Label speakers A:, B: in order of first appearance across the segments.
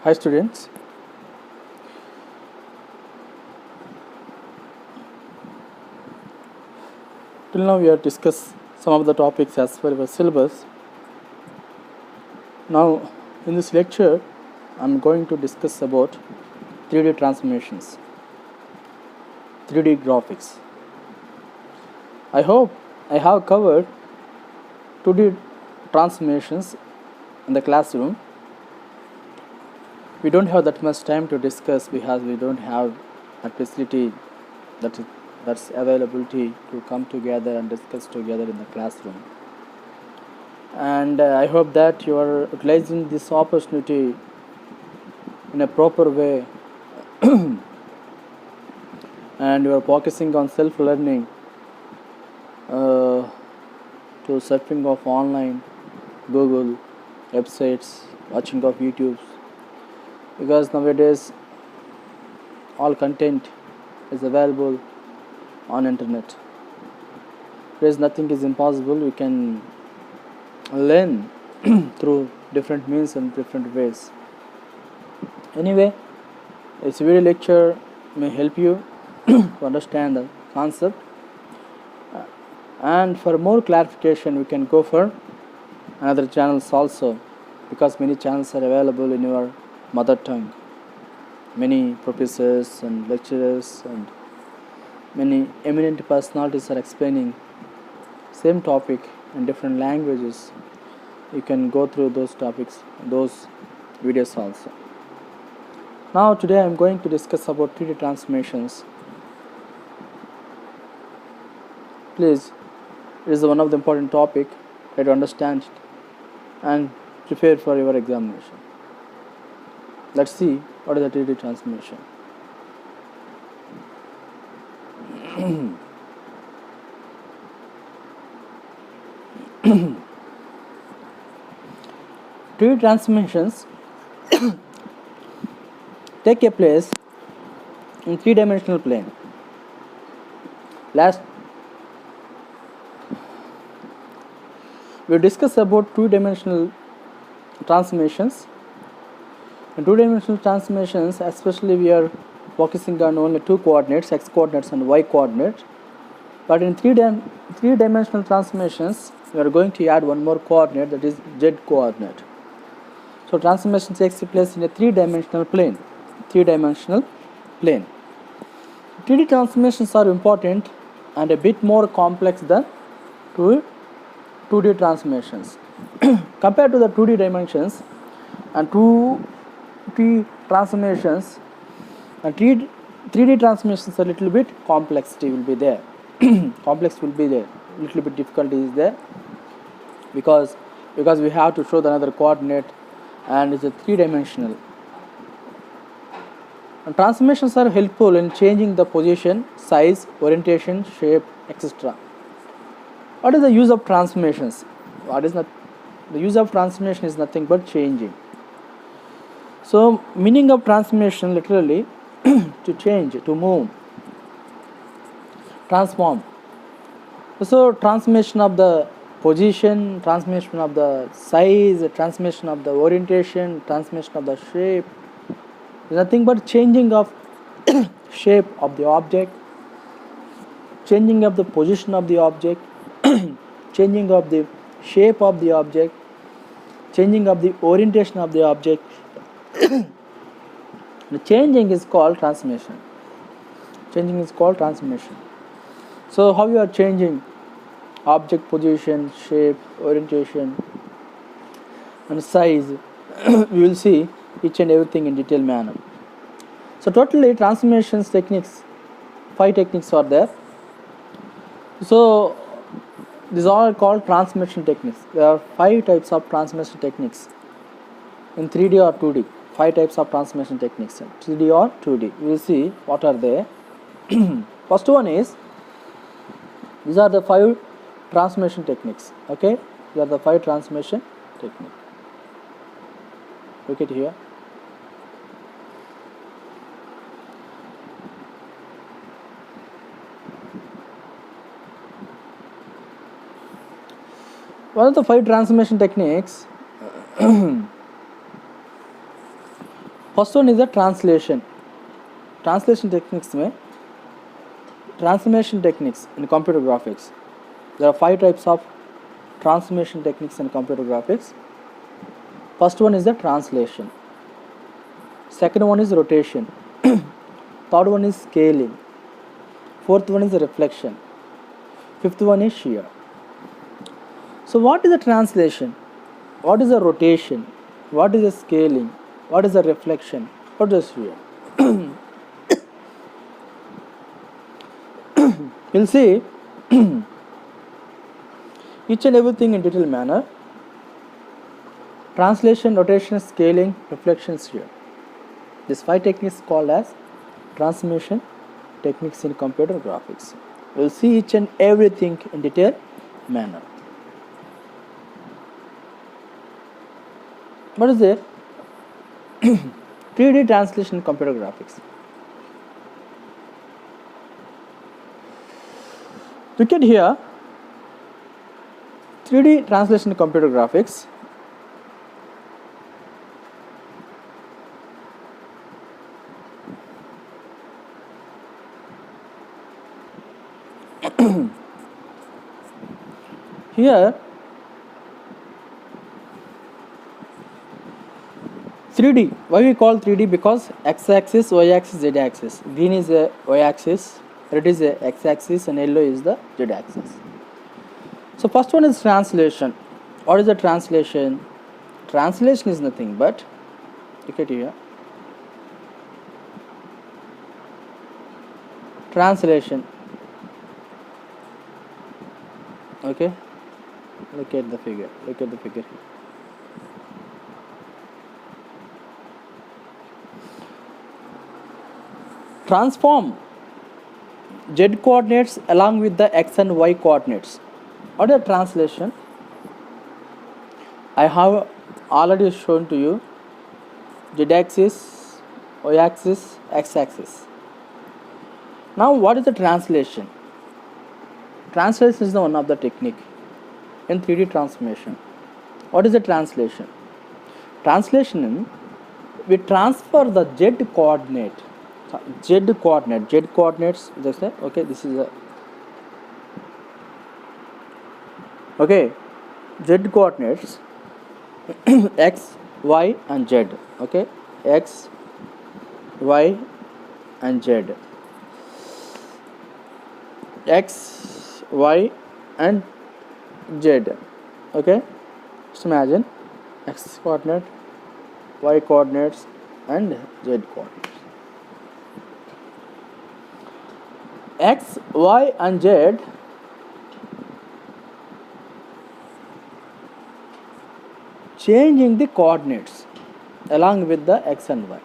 A: Hi students, till now we have discussed some of the topics as per our syllabus. Now in this lecture I am going to discuss about 3D transformations, 3D graphics. I hope I have covered 2D transformations in the classroom. We don't have that much time to discuss because we don't have a facility that's availability to come together and discuss together in the classroom. And I hope that you are utilizing this opportunity in a proper way and you are focusing on self-learning to surfing of online Google websites, watching of YouTube, because nowadays all content is available on internet. There is nothing is impossible. We can learn through different means and different ways. Anyway, this video lecture may help you to understand the concept, and for more clarification we can go for another channels also, because many channels are available in your mother tongue. Many professors and lecturers and many eminent personalities are explaining same topic in different languages. You can go through those topics, those videos also. Now today I am going to discuss about 3D transformations. Please, it is one of the important topic. Try to understand it and prepare for your examination. Let's see what is the 3D transformation. 3D transformations take a place in three-dimensional plane. Last we discussed about two-dimensional transformations. In two-dimensional transformations, especially we are focusing on only two coordinates, x coordinates and y coordinate. But in three-dimensional transformations, we are going to add one more coordinate, that is z coordinate. So transformation takes place in a three-dimensional plane. 3D transformations are important and a bit more complex than 2D transformations. Compared to the 2D dimensions and 2D transformations, and 3D transformations are a little bit complexity will be there. Complex will be there. Little bit difficulty is there because we have to show the another coordinate and it's a three-dimensional. And transformations are helpful in changing the position, size, orientation, shape, etc. What is the use of transformations? The use of transformation is nothing but changing. So meaning of transformation literally to change, to move, transform. So transformation of the position, transformation of the size, transformation of the orientation, transformation of the shape is nothing but changing of shape of the object, changing of the position of the object, changing of the shape of the object, changing of the orientation of the object. The changing is called transformation. Changing is called transformation. So how you are changing object position, shape, orientation and size, we will see each and everything in detailed manner. So totally transformations techniques, 5 techniques are there. So these are called transformation techniques. There are 5 types of transformation techniques in 3D or 2D. 5 types of transformation techniques in 3D or 2D. We will see what are they. First one is, these are the 5 transformation techniques. Okay, these are the 5 transformation techniques. Look at here. One of the 5 transformation techniques first one is the translation. Translation techniques में transformation techniques in computer graphics. There are 5 types of transformation techniques in computer graphics. First one is the translation. Second one is rotation. Third one is scaling. Fourth one is the reflection. Fifth one is shear. So what is the translation? What is the rotation? What is the scaling? What is the reflection? What is shear? We'll see each and everything in detailed manner. Translation, rotation, scaling, reflection, shear. These 5 techniques called as transformation techniques in computer graphics. We'll see each and everything in detailed manner. What is it? 3D translation in computer graphics. Look at here, 3D translation in computer graphics. Here 3D, why we call 3D? Because x-axis, y-axis, z-axis. Green is the y-axis, red is the x-axis, and yellow is the z-axis. So first one is translation. What is the translation? Translation is nothing but, look at here, translation. Okay, look at the figure. Look at the figure here. Transform z coordinates along with the x and y coordinates. What is the translation? I have already shown to you z axis, y axis, x axis. Now what is the translation? Translation is the one of the technique in 3D transformation. What is the translation? Translation, we transfer the z coordinates, just say, okay, this is a, okay, z coordinates x, y and z, okay, x, y and z, x, y and z, okay. Just imagine x coordinate, y coordinates and z coordinates. X, y and z changing the coordinates along with the x and y.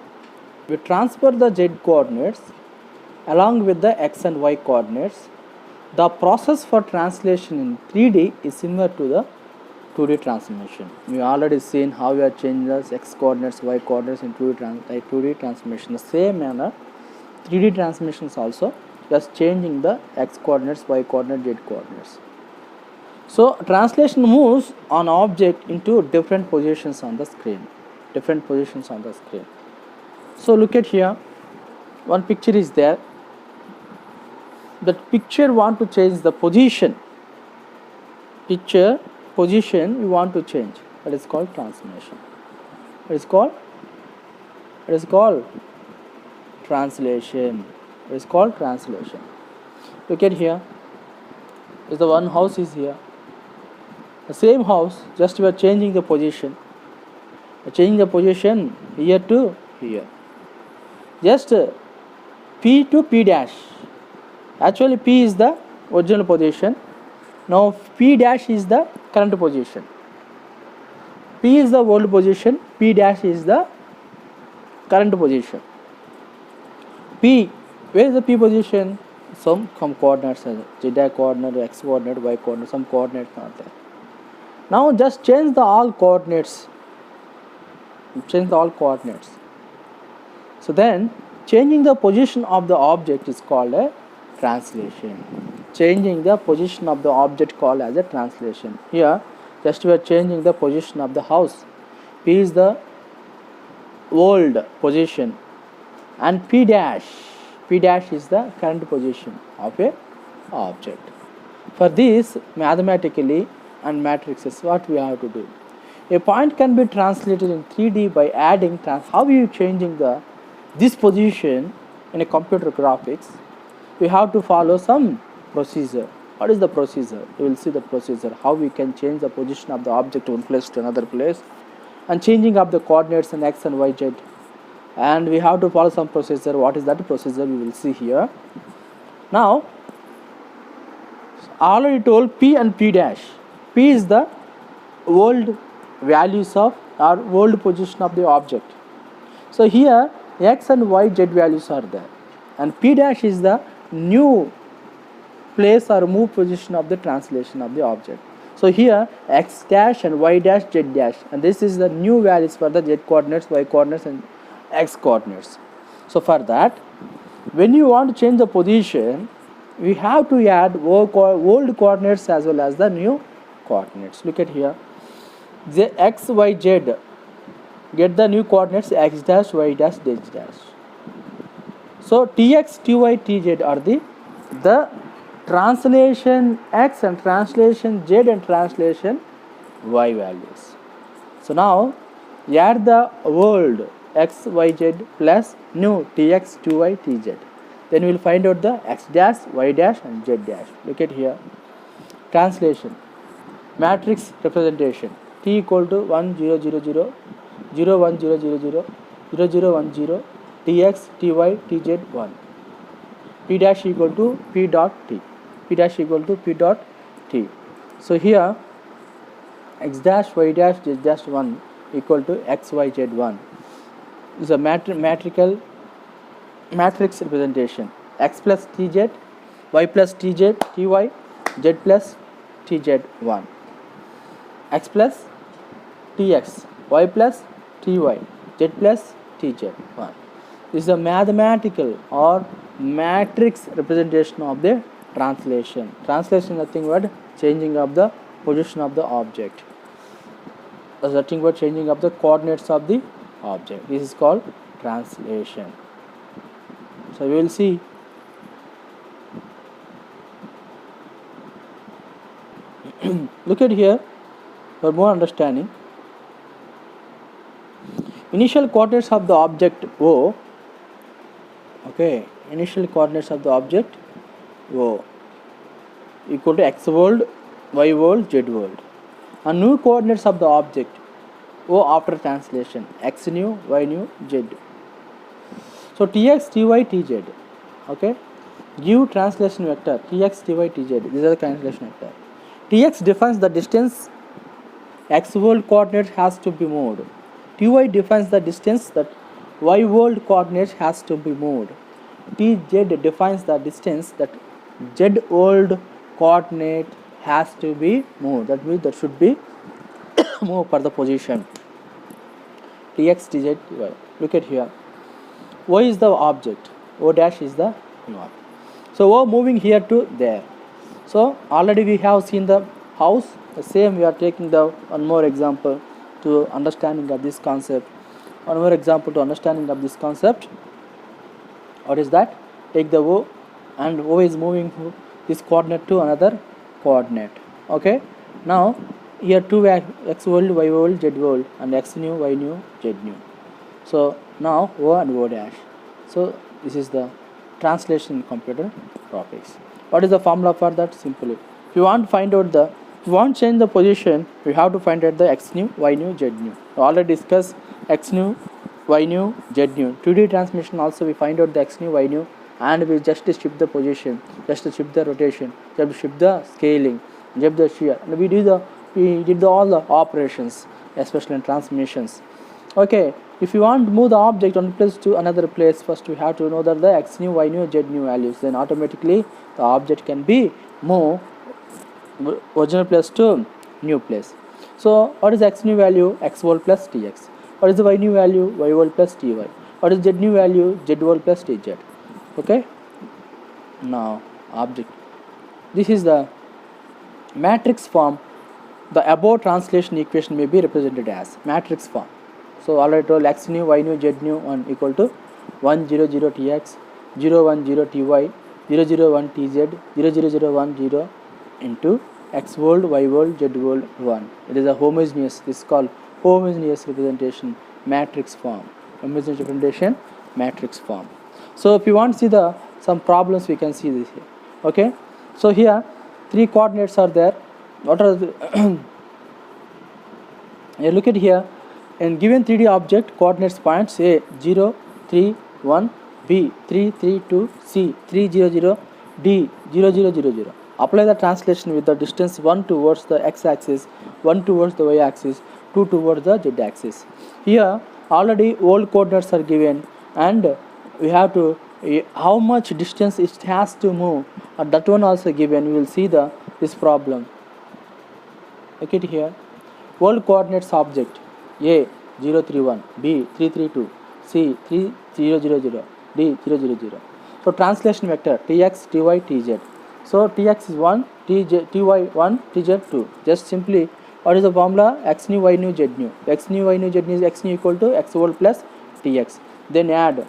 A: We transfer the z coordinates along with the x and y coordinates. The process for translation in 3D is similar to the 2D transformation. We already seen how we are changing the x coordinates, y coordinates in 2D transformation. The same manner, 3D transformations also just changing the x coordinates, y coordinates, z coordinates. So translation moves an object into different positions on the screen. So look at here, one picture is there. That picture want to change the position. Picture position you want to change. That is called transformation. It is called translation. It is called translation. Look at here. Is the one house is here. The same house, just we are changing the position. Changing the position here to here. Just P to P dash. Actually P is the original position. Now P dash is the current position. P is the old position. P dash is the current position. P, where is the P position? Some coordinates, z coordinate, x coordinate, y coordinate, some coordinates are there. Now just change the all coordinates. So then changing the position of the object is called a translation. Changing the position of the object called as a translation. Here just we are changing the position of the house. P is the old position, and p dash is the current position of a object. For this, mathematically and matrices, what we have to do? A point can be translated in 3D by adding how are you changing this position in a computer graphics? We have to follow some procedure. What is the procedure? You will see the procedure, how we can change the position of the object one place to another place, and changing of the coordinates in x and y, z. And we have to follow some procedure. What is that procedure? We will see here. Now, I already told p and p dash. P is the old values of or old position of the object. So here x and y, z values are there, and p dash is the new place or move position of the translation of the object. So here x dash and y dash, z dash, and this is the new values for the z coordinates, y coordinates, and x coordinates. So for that, when you want to change the position, we have to add old coordinates as well as the new coordinates. Look at here, the x, y, z, get the new coordinates x dash, y dash, z dash. So tx, ty, tz are the translation x and translation z and translation y values. So now add the old x, y, z plus new tx, ty, tz. Then we will find out the x dash, y dash, and z dash. Look at here. Translation. Matrix representation. T equal to 1 0 0 0 0 1 0 0 0 0 0 1 0 tx, ty, tz 1. P dash equal to p dot t. P dash equal to p dot t. So here x dash, y dash, z dash 1 equal to x, y, z 1 is a matrix representation. X plus tz, y plus tz, ty, z plus tz 1. X plus tx, y plus ty, z plus tz 1. This is a mathematical or matrix representation of the translation. Translation is nothing but changing of the position of the object. Nothing but changing of the coordinates of the object. This is called translation. So we will see. Look at here for more understanding. Initial coordinates of the object O. Okay, initial coordinates of the object O equal to x world, y world, z world. And new coordinates of the object O after translation x new, y new, z. So tx, ty, tz. Okay, give translation vector tx, ty, tz. These are the translation vector. Tx defines the distance x world coordinate has to be moved. Ty defines the distance that y world coordinate has to be moved. Tz defines the distance that z world coordinate has to be moved. That means that should be moved per the position. Tx, tz, y. Look at here. Y is the object. O dash is the object. So O moving here to there. So already we have seen the house. The same we are taking the one more example to understanding of this concept. One more example to understanding of this concept. What is that? Take the O, and O is moving this coordinate to another coordinate. Okay. Now here two x world, y world, z world, and x new, y new, z new. So now O and O dash. So this is the translation in computer graphics. What is the formula for that? Simply, if you want to find out if you want to change the position, we have to find out the x new, y new, z new. We already discussed x new, y new, z new. 2D transmission also we find out the x new, y new, and we just shift the position, just shift the rotation, just shift the scaling, shift the shear, and we did all the operations, especially in transmissions. Okay, if you want to move the object one place to another place, first we have to know that the x new, y new, z new values. Then automatically the object can be moved original place to new place. So what is x new value? X world plus tx. What is the y new value? Y world plus ty. What is z new value? Z world plus tz. Okay. Now object. This is the matrix form. The above translation equation may be represented as matrix form. So already told x nu, y nu, z nu 1 equal to 1 0 0 tx, 0 1 0 ty, 0 0 1 tz, 0 0 0 1 0 into x world, y world, z world 1. It is a homogeneous. This is called homogeneous representation matrix form. Homogeneous representation matrix form. So if you want to see the some problems, we can see this here. Okay. So here 3 coordinates are there. What are the you look at here, in given 3D object, coordinates points A 0 3 1, B 3 3 2, C 3 0 0, D 0 0 0 0. Apply the translation with the distance 1 towards the x-axis, 1 towards the y-axis, 2 towards the z-axis. Here already old coordinates are given, and we have to how much distance it has to move, and that one also given. We will see this problem. Look at here. World coordinates object A 0 3 1, B 3 3 2, C 3 0 0 0, D 0 0 0. So translation vector tx, ty, tz. So tx is 1, ty 1, tz 2. Just simply, what is the formula? X nu, y nu, z nu. X nu, y nu, z nu is x nu equal to x world plus tx. Then add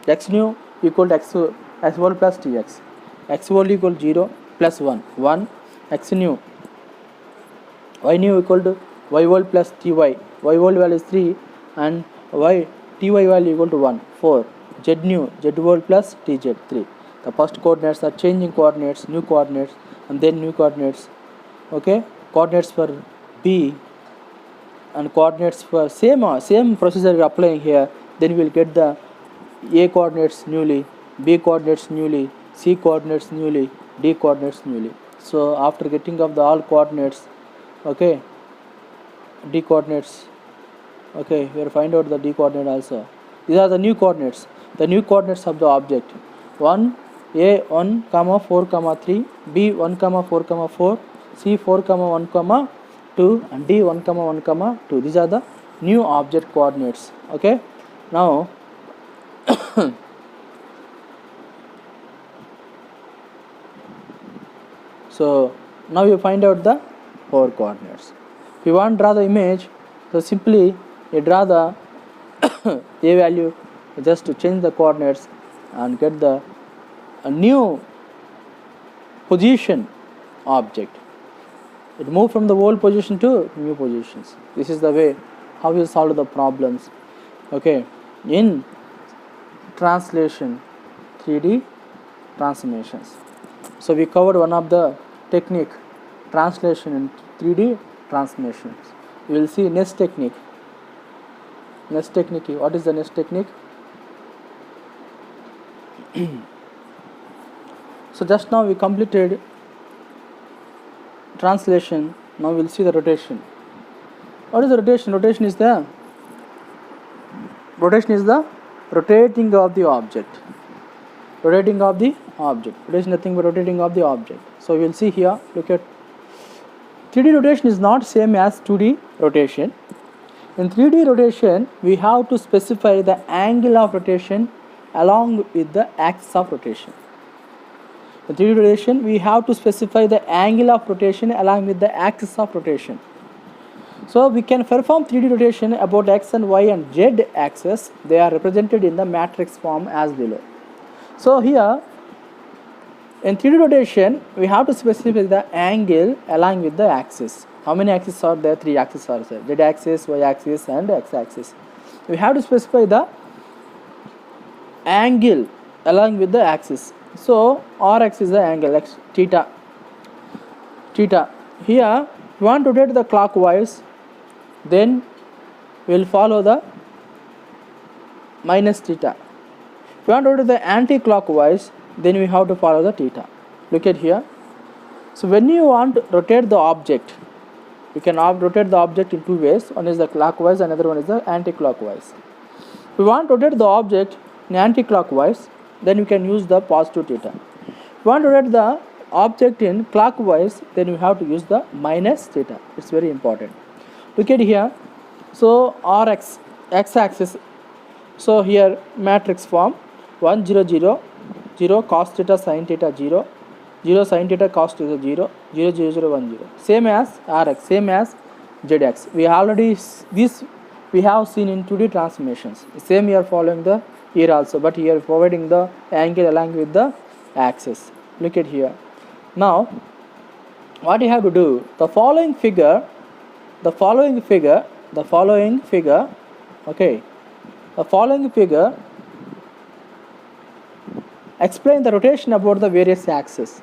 A: x nu equal to x world plus tx. X world equal to 0 plus 1, 1. X nu, y nu equal to y world plus ty. Y world value is 3 and ty value equal to 1, 4. Z nu, z world plus tz 3. The first coordinates are changing coordinates, new coordinates, and then new coordinates. Okay, coordinates for B and coordinates for same procedure we are applying here. Then we will get the A coordinates newly, B coordinates newly, C coordinates newly, D coordinates newly. So after getting of the all coordinates, okay, D coordinates, okay, we will find out the D coordinate also. These are the new coordinates. The new coordinates of the object: 1 A 1 comma 4 comma 3, B 1 comma 4 comma 4, C 4 comma 1 comma 2, and D 1 comma 1 comma 2. These are the new object coordinates. Okay. Now so now you find out the 4 coordinates. If you want to draw the image, so simply you draw the A value, just to change the coordinates and get the a new position object. It moves from the old position to new positions. This is the way how you solve the problems. Okay, in translation 3D transformations. So we covered one of the technique, translation in 3D transformations. We will see next technique. Next technique. What is the next technique? So just now we completed translation. Now we will see the rotation. What is the rotation? Rotation is the rotating of the object. Rotating of the object. Rotation is nothing but rotating of the object. So we will see here. Look at 3D rotation is not same as 2D rotation. In 3D rotation, we have to specify the angle of rotation along with the axis of rotation. In 3D rotation, we have to specify the angle of rotation along with the axis of rotation. So we can perform 3D rotation about x and y and z axis. They are represented in the matrix form as below. So here in 3D rotation, we have to specify the angle along with the axis. How many axes are there? 3 axes are there: z axis, y axis, and x axis. We have to specify the angle along with the axis. So Rx is the angle, x theta. Here we want to rotate the clockwise, then we will follow the minus theta. If we want to rotate the anti-clockwise, then we have to follow the theta. Look at here. So when you want to rotate the object, you can rotate the object in 2 ways. One is the clockwise, another one is the anti-clockwise. If we want to rotate the object in anti-clockwise, then you can use the positive theta. If you want to rotate the object in clockwise, then you have to use the minus theta. It's very important. Look at here. So Rx, x-axis. So here matrix form 1 0 0 0 cos theta sin theta 0 0 sin theta cos theta 0 0 0 0 1 0. Same as Rx, same as Zx. We already this we have seen in 2D transformations. Same we are following the here also, but here providing the angle along with the axis. Look at here. Now what you have to do, the following figure, okay, the following figure explain the rotation about the various axes.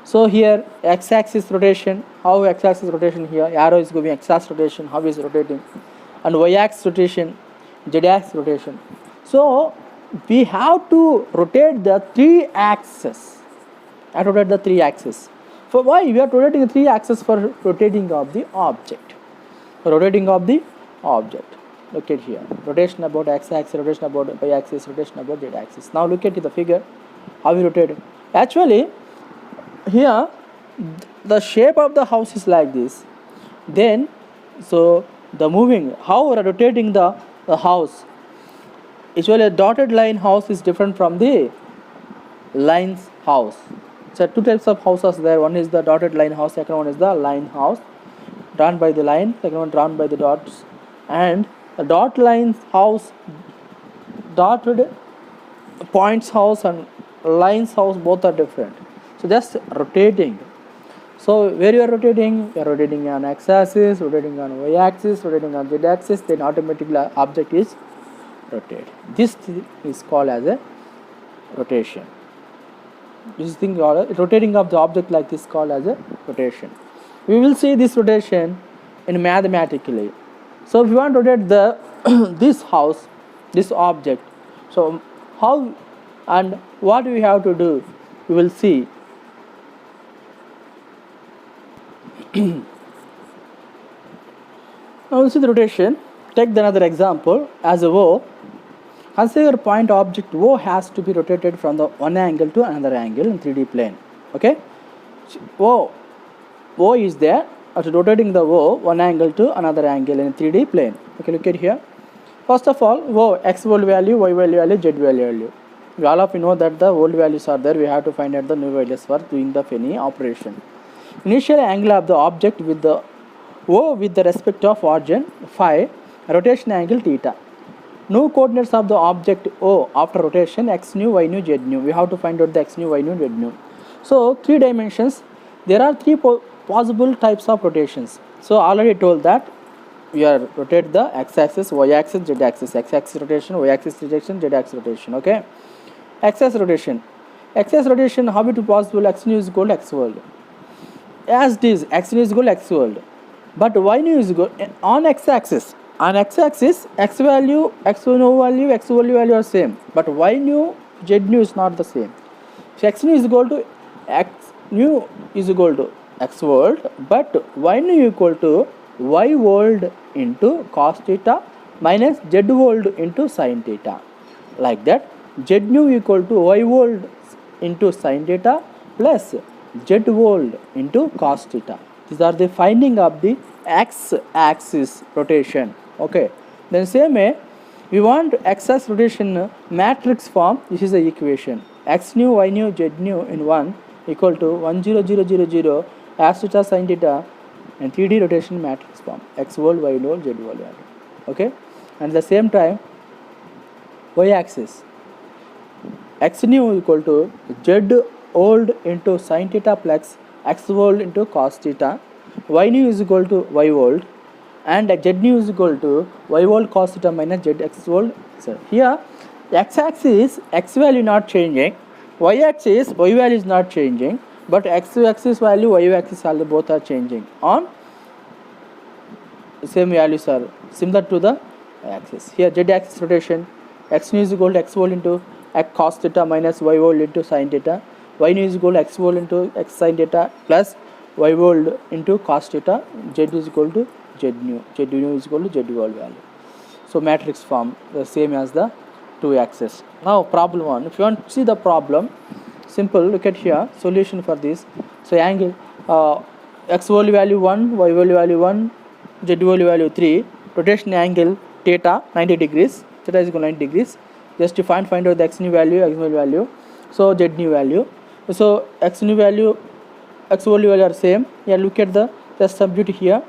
A: So here x-axis rotation, how x-axis rotation here, arrow is going x-axis rotation, how is rotating, and y-axis rotation, z-axis rotation. So we have to rotate the 3 axes. For why we are rotating the 3 axes? For rotating of the object. Look at here. Rotation about x-axis, rotation about y-axis, rotation about z-axis. Now look at the figure, how we rotate. Actually, here the shape of the house is like this. Then, so the moving, how we are rotating the house. Usually a dotted line house is different from the lines house. So 2 types of houses there. One is the dotted line house, second one is the line house, drawn by the line, second one drawn by the dots. And the dot lines house, dotted points house and lines house, both are different. So just rotating. So where you are rotating? You are rotating on x-axis, rotating on y-axis, rotating on z-axis, then automatically object is rotated. This is called as a rotation. This thing, rotating of the object like this, called as a rotation. We will see this rotation in mathematically. So if you want to rotate the this house, this object, so how and what we have to do, we will see. Now we'll see the rotation. Take another example as a O. Consider point object O has to be rotated from the one angle to another angle in 3D plane. Okay, O is there. After rotating the O, one angle to another angle in 3D plane. Okay, look at here. First of all, O, x value, y value, z value. We all of you know that the old values are there. We have to find out the new values for doing the any operation. Initial angle of the object with the O with the respect of origin phi, rotation angle theta. New coordinates of the object O after rotation x nu, y nu, z nu. We have to find out the x nu, y nu, z nu. So 3 dimensions. There are 3 possible types of rotations. So already told that we are rotate the x-axis, y-axis, z-axis. X-axis rotation, y-axis rotation, z-axis rotation. Okay. X-axis rotation. X-axis rotation, how it is possible? X nu is equal to x world. As it is, x nu is equal to x world. But y nu is equal on x-axis. On x-axis, x value, x nu value, x value are same. But y nu, z nu is not the same. So x nu is equal to x nu is equal to x world, but y nu equal to y world into cos theta minus z world into sin theta. Like that, z nu equal to y world into sin theta plus z world into cos theta. These are the finding of the x-axis rotation. Okay. Then same way, we want x-axis rotation matrix form. This is the equation. X nu, y nu, z nu in 1 equal to 1 0 0 0 0 as theta sin theta and 3D rotation matrix form. X world, y world, z world. Okay. And at the same time, y-axis. X nu equal to z world into sin theta plus x world into cos theta. Y nu is equal to y world and z nu is equal to y world cos theta minus z x world. So here x-axis x value not changing, y-axis y value is not changing, but x-axis value, y-axis value both are changing on same values are similar to the axis. Here z-axis rotation, x nu is equal to x world into x cos theta minus y world into sin theta. Y nu is equal to x world into x sin theta plus y world into cos theta. Z is equal to z nu. Z nu is equal to z world value. So matrix form the same as the 2 axis. Now problem 1. If you want to see the problem, simple. Look at here. Solution for this. So angle x value 1, y value 1, z value 3. Rotation angle theta 90 degrees. Theta is equal to 90 degrees. Just to find out the x nu value, x value. So z nu value. So x nu value, x value are same. Yeah, look at the just substitute here.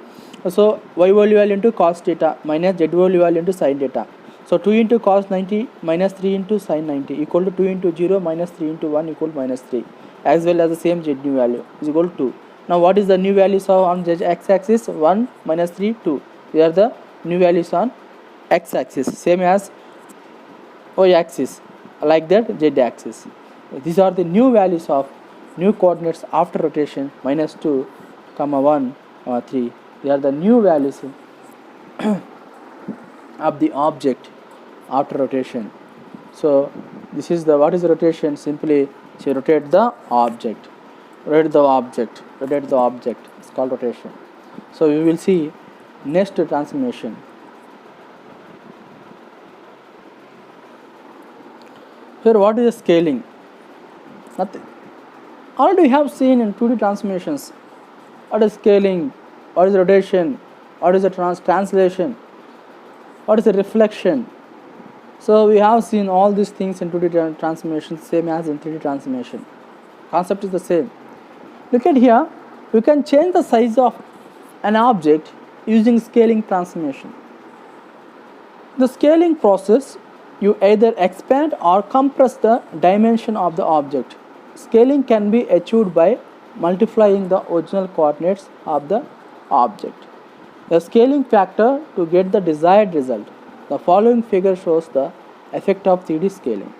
A: So y value into cos theta minus z value into sin theta. So 2 into cos 90 minus 3 into sin 90 equal to 2 into 0 minus 3 into 1 equal to minus 3, as well as the same z new value is equal to 2. Now what is the new values on z x-axis? 1 minus 3 2. These are the new values on x-axis, same as y-axis, like that z-axis. These are the new values of new coordinates after rotation, minus 2, comma 1, 3. They are the new values of the object after rotation. So this is the, what is the rotation? Simply to rotate the object. Rotate the object. Rotate the object. It's called rotation. So we will see next transformation. Here what is the scaling? Nothing. Already we have seen in 2D transformations. What is scaling? What is rotation? What is the translation? What is the reflection? So we have seen all these things in 2D transformation, same as in 3D transformation. Concept is the same. Look at here, you can change the size of an object using scaling transformation. The scaling process, you either expand or compress the dimension of the object. Scaling can be achieved by multiplying the original coordinates of the object. The scaling factor to get the desired result. The following figure shows the effect of 3D scaling.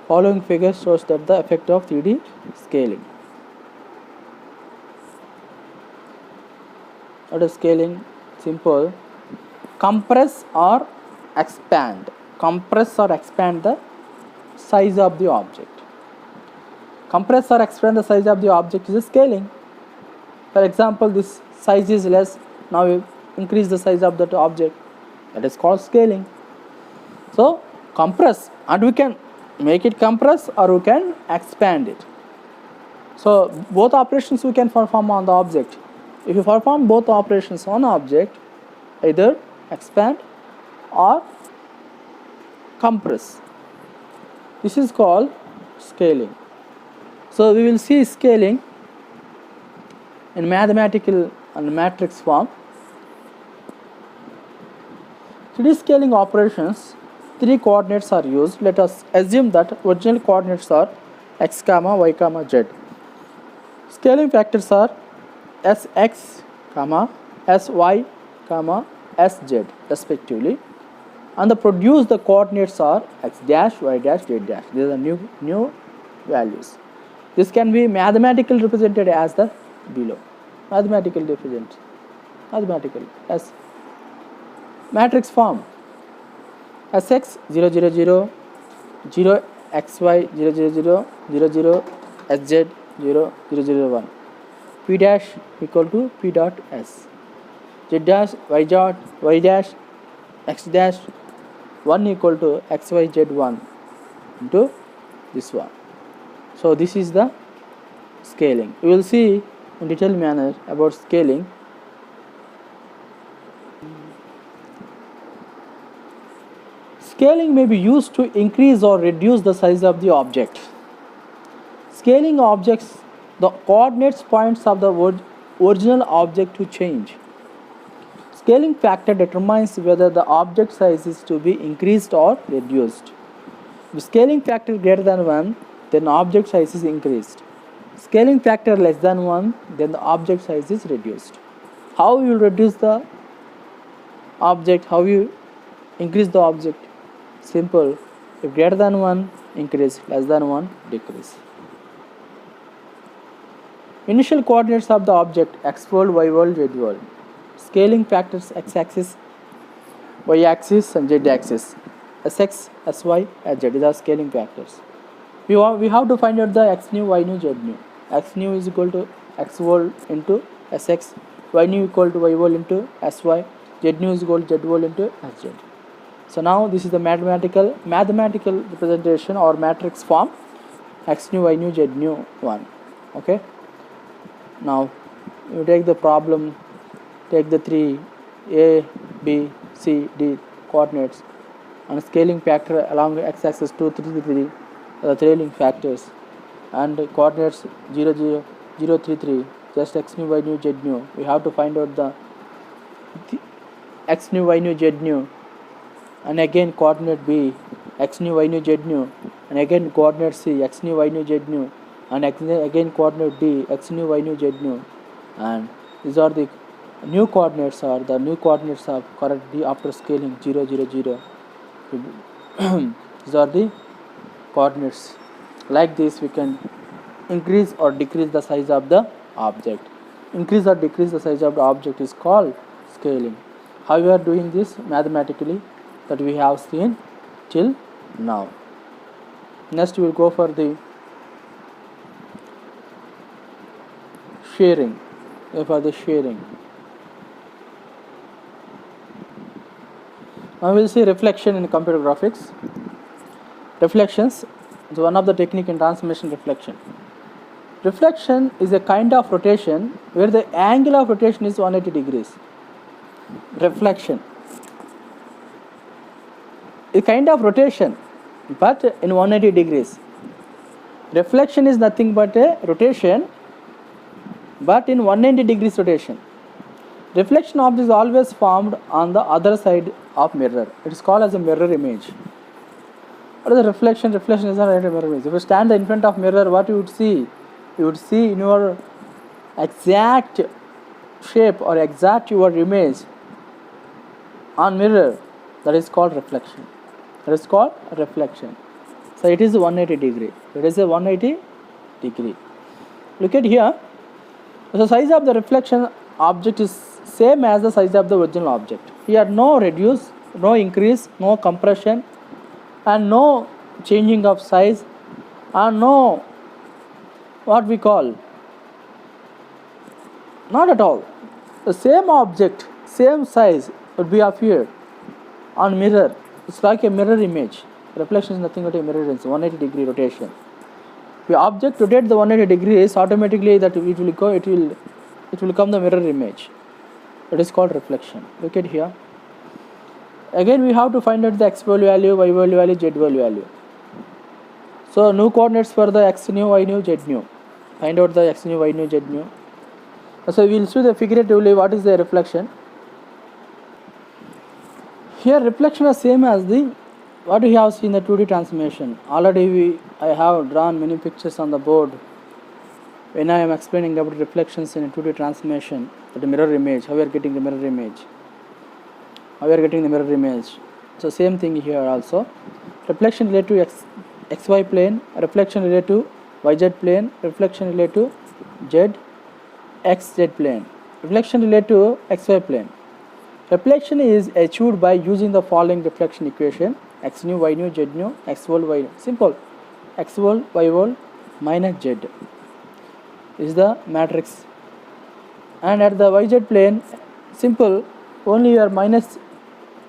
A: Following figure shows that the effect of 3D scaling. What is scaling? Simple. Compress or expand. Compress or expand the size of the object. Compress or expand the size of the object is a scaling. For example, this size is less. Now we increase the size of that object. That is called scaling. So compress, and we can make it compress or we can expand it. So both operations we can perform on the object. If you perform both operations on object, either expand or compress, this is called scaling. So we will see scaling in mathematical and matrix form. 3D scaling operations, 3 coordinates are used. Let us assume that original coordinates are x comma y comma z. Scaling factors are sx comma sy comma sz respectively, and the produced the coordinates are x dash y dash z dash. These are new values. This can be mathematically represented as the below. Mathematical represent. Mathematical as matrix form. Sx 0 0 0 0 xy 0 0 0 0 0 sz 0 0 0 1. P dash equal to P dot S. Z dash y dash x dash 1 equal to xy z1 into this one. So this is the scaling. We will see in detailed manner about scaling. Scaling may be used to increase or reduce the size of the object. Scaling objects, the coordinates points of the original object to change. Scaling factor determines whether the object size is to be increased or reduced. If scaling factor greater than 1, then object size is increased. Scaling factor less than 1, then the object size is reduced. How you will reduce the object? How you increase the object? Simple. If greater than 1, increase. Less than 1, decrease. Initial coordinates of the object x world, y world, z world. Scaling factors x-axis, y-axis and z-axis. Sx, sy, sz. These are scaling factors. We have to find out the x new, y new, z new. X new is equal to x world into sx, y new equal to y world into sy, z new is equal to z world into sz. So now this is the mathematical representation or matrix form, x new, y new, z new 1. Okay. Now you take the problem, take the 3 a, b, c, d coordinates and scaling factor along x-axis 2, 3, 3, the trailing factors, and coordinates 0, 0, 0, 3, 3, just x new, y new, z new. We have to find out the x new, y new, z new, and again coordinate B, x new, y new, z new, and again coordinate C, x new, y new, z new, and again coordinate D, x new, y new, z new, and these are the new coordinates of correct D after scaling 0 0 0. These are the coordinates. Like this we can increase or decrease the size of the object. Increase or decrease the size of the object is called scaling. How we are doing this mathematically, that we have seen till now. Next we will go for the sharing. Now we will see reflection in computer graphics. Reflections is one of the technique in transformation. Reflection is a kind of rotation where the angle of rotation is 180 degrees. Reflection, a kind of rotation but in 180 degrees. Reflection is nothing but a rotation but in 180 degrees rotation. Reflection object is always formed on the other side of mirror. It is called as a mirror image. What is the reflection? Reflection is not a mirror image. If you stand in front of mirror, what you would see? You would see in your exact shape or exact your image on mirror. That is called reflection. So it is 180 degree. Look at here. The size of the reflection object is same as the size of the original object. Here no reduce, no increase, no compression, and no changing of size, and no what we call, not at all. The same object, same size would be appeared on mirror. It's like a mirror image. Reflection is nothing but a mirror image, 180 degree rotation. If the object rotates the 180 degrees, automatically that it will come the mirror image. It is called reflection. Look at here. Again we have to find out the x value, y value, z value. So new coordinates for the x new, y new, z new. Find out the x new, y new, z new. So we will see the figuratively what is the reflection. Here reflection is same as the what we have seen the 2D transformation. Already I have drawn many pictures on the board when I am explaining about reflections in a 2D transformation. The mirror image, how we are getting the mirror image. So same thing here also. Reflection related to xy plane, reflection related to yz plane, reflection related to xz plane, reflection related to xy plane. Reflection is achieved by using the following reflection equation: x new, y new, z new, x whole, y new. Simple. X whole, y whole minus z is the matrix. And at the yz plane, simple, only your minus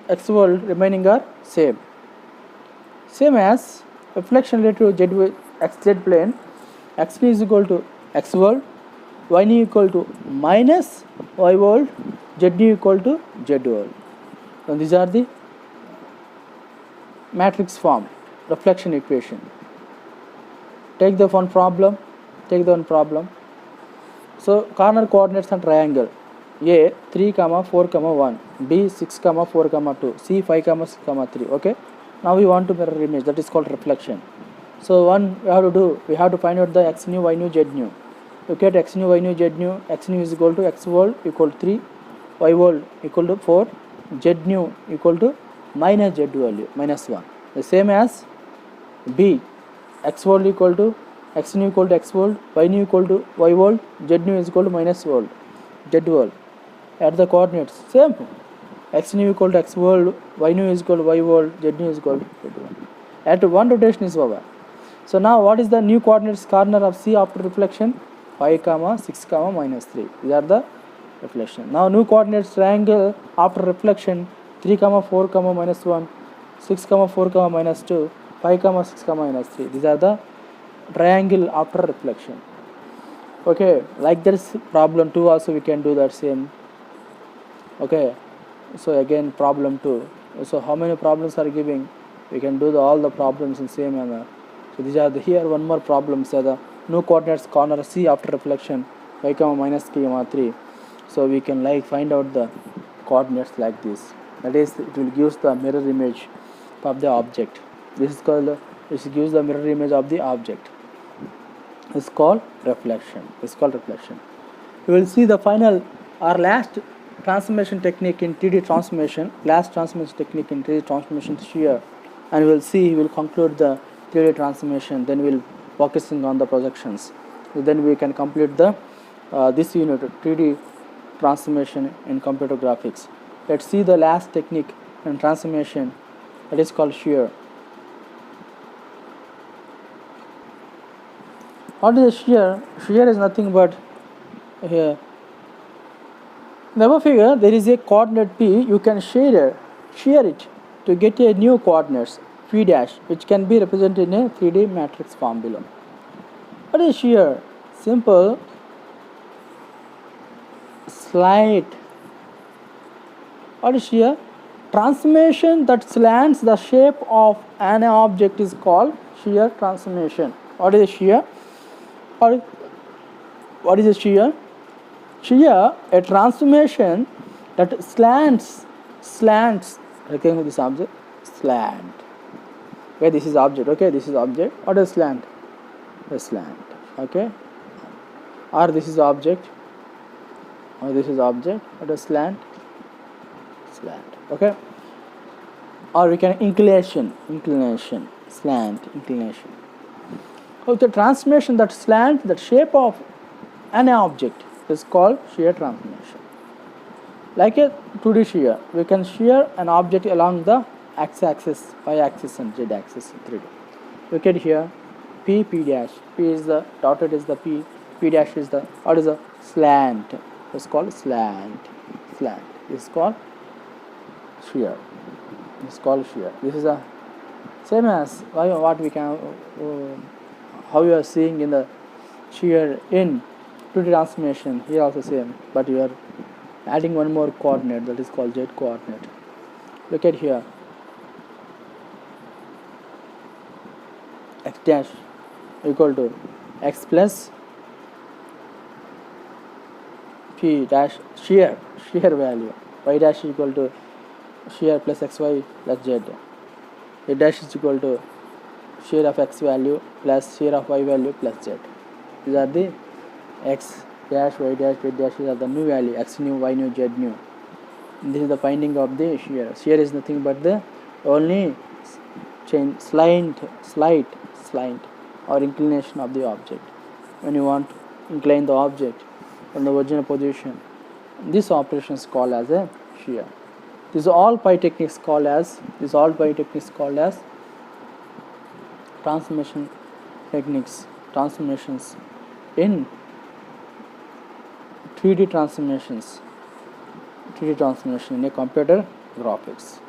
A: x whole remaining are same as reflection related to xz plane. X new is equal to x whole, y new equal to minus y whole, z new equal to z whole. So these are the matrix form reflection equation. Take the one problem. So corner coordinates and triangle: A 3, 4, 1, B 6, 4, 2, C 5, 6, 3. Okay. Now we want to mirror image. That is called reflection. So one we have to find out the x new, y new, z new. Look at x new, y new, z new. X new is equal to x whole equal to 3, y whole equal to 4, z new equal to minus z value minus 1. The same as B, x whole equal to x new equal to x whole, y new equal to y whole, z new is equal to minus whole, z whole. At the coordinates same. X new equal to x whole, y new is equal to y whole, z new is equal to z whole. At one rotation is over. So now what is the new coordinates corner of C after reflection? 5, 6, minus 3. These are the reflection. Now new coordinates triangle after reflection: 3, 4, minus 1, 6, 4, minus 2, 5, 6, minus 3. These are the triangle after reflection. Okay, like this problem 2 also we can do that same. Okay, so again problem 2. So how many problems are giving? We can do all the problems in same manner. So these are here one more problem. So the new coordinates corner C after reflection 5, minus 3. So we can find out the coordinates like this. That is, it will give the mirror image of the object. This gives the mirror image of the object. It's called reflection. You will see the final or last transformation technique in 3D transformation. Shear, and we will conclude the 3D transformation. Then we'll focusing on the projections. Then we can complete the this unit 3D transformation in computer graphics. Let's see the last technique in transformation. That is called shear. What is shear? Shear is nothing but here. In the above figure, there is a coordinate P. You can shear it to get a new coordinates P dash, which can be represented in a 3D matrix form below. What is shear? Simple. Slight. What is shear? Transformation that slants the shape of an object is called shear transformation. What is shear? What is a shear? Shear, a transformation that slants. Okay, this object, slant. Okay, this is object. What is slant? A slant. Okay, or this is object. What is slant? Okay, or we can inclination, slant, inclination. So the transformation that slant the shape of an object is called shear transformation. Like a 2D shear, we can shear an object along the x-axis, y-axis and z-axis in 3D. Look at here, P dash. P is the dotted is the P dash is the, what is the slant? It's called slant. This is called shear. This is a same as what we can how you are seeing in the shear in 2D transformation. Here also same, but you are adding one more coordinate, that is called z coordinate. Look at here, x dash equal to x plus p dash shear value, y dash equal to shear plus xy plus z. A dash is equal to shear of x value plus shear of y value plus z. These are the x dash, y dash, z dash are the new value, x new, y new, z new. And this is the finding of the shear. Shear is nothing but the only change, slight or inclination of the object. When you want to incline the object from the original position, this operation is called as a shear. These all pi techniques called as transformation techniques, transformations in 3D transformations in a computer graphics.